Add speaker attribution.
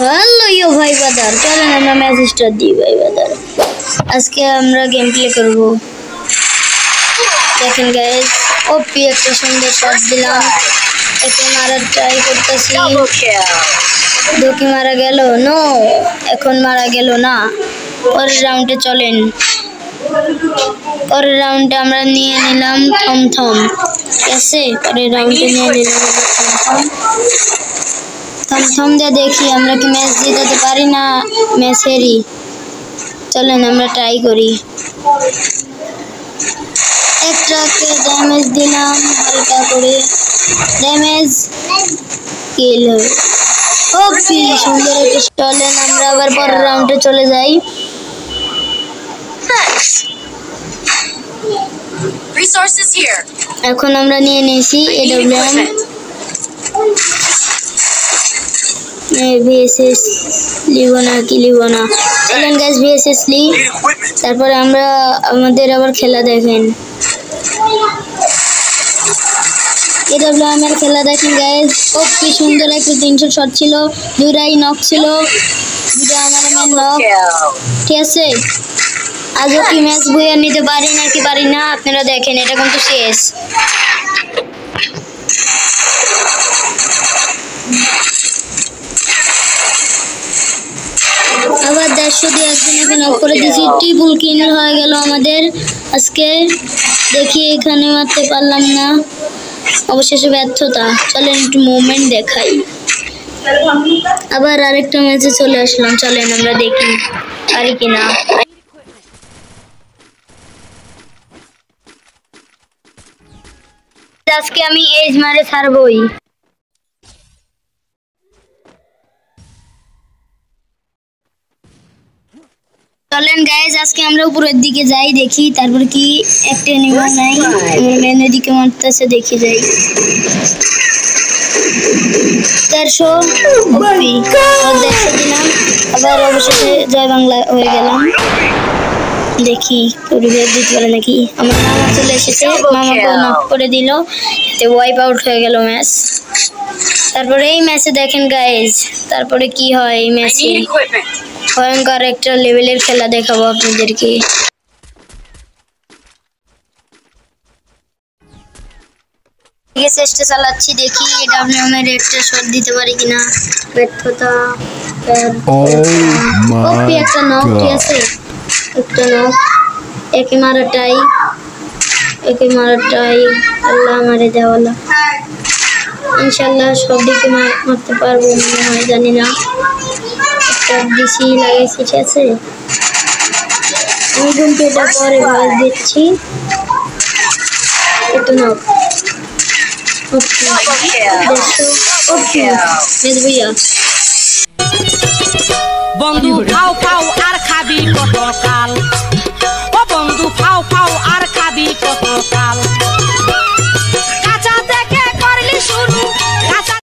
Speaker 1: Hello ইয়ো ভাই বাদার, চলেন আমরা ম্যাচ স্টার্ট দিই ভাই বাদার। আজকে আমরা গেম প্লে করব। দেখেন গাইস, ওপি একটা সুন্দর শট দিলাম, একে মারার ট্রাই করতেছি। দুকি মারা গেল, নো এখন মারা গেল না। পরের রাউন্ডে চলেন, পরের রাউন্ডে আমরা নিয়ে নিলাম থমথম। ঠিক আছে, পরের রাউন্ডে নিয়ে নিলাম থমথম দিয়ে দেখি আমরা কি ম্যাচ জিতাতে পারি না ম্যাচ হেরি। চলেন আমরা ট্রাই করি। একটাকে ড্যামেজ দিলাম হালকা করে, ড্যামেজ কিল হয়ে ওপি সুন্দর একটা। চলেন আমরা আবার পরের রাউন্ডে চলে যাই। এখন আমরা নিয়ে নিয়েছি এডব্লিউএম ভিএসএস লিব না কি লিব না। চলেন গাইস ভিএসএস লি, তারপরে আমরা আমাদের আবার খেলা দেখেন। এডব্লিউএম এর খেলা দেখেন গাইস, খুব কি সুন্দর একটা 300 শট ছিল, দুইটাই নক ছিল, দুটো আমার ম্যান নক। ঠিক আছে, আজও কি ম্যাচ বইয়া নিতে পারি না কি পারি না আপনারা দেখেন, এটা কিন্তু শেষ। আবার 150 দিয়ে একজনকে নক করে দিয়েছি, ট্রিপল কিল হয়ে গেল আমাদের আজকে। দেখি এখানে মারতে পারলাম না, অবশেষে ব্যর্থতা। চলেন একটু মুভমেন্ট দেখাই। আবার আরেকটা ম্যাচে চলে আসলাম, চলেন আমরা দেখি পারি কিনা। আজকে আমি এজ মারে ছাড়বই। চলেন গাইজ আজকে আমরা উপরের দিকে যাই, দেখি তারপর কি একটা এনিমি নাই, আমার মেনের দিকে মারতেছে, দেখি যাই। 150 দিলাম, আবার অবশেষে জয় বাংলা হয়ে গেলাম। দেখি পরিবেশ দিতে পারে নাকি। আমার মামা চলে এসেছে, মামাকে নক করে দিল, এতে ওয়াইপ আউট হয়ে গেল ম্যাচ। তারপরে এই ম্যাচে দেখেন গাইজ, তারপরে কি হয় এই ম্যাচে, ভয়ঙ্কর একটা লেভেলের খেলা দেখাবো আপনাদেরকে। চেষ্টা চালাচ্ছি, দেখি এডব্লিউএম এর একটা শট দিতে পারি কিনা। ব্যর্থতা। ওপি একটা নক, ঠিক আছে একটা নক, একে মারাটাই আল্লাহ মারে দেওয়ালা। ইনশাল্লাহ সব দিকে মারতে পারবো মনে হয়, জানি না। একটা ডিসি লাগাইছি, ঠিক আছে। আমি কিন্তু এটা পরে ভয়েস দিচ্ছি। এটা নক,
Speaker 2: বন্ধু খাও খাও আর খাবি কত কাল।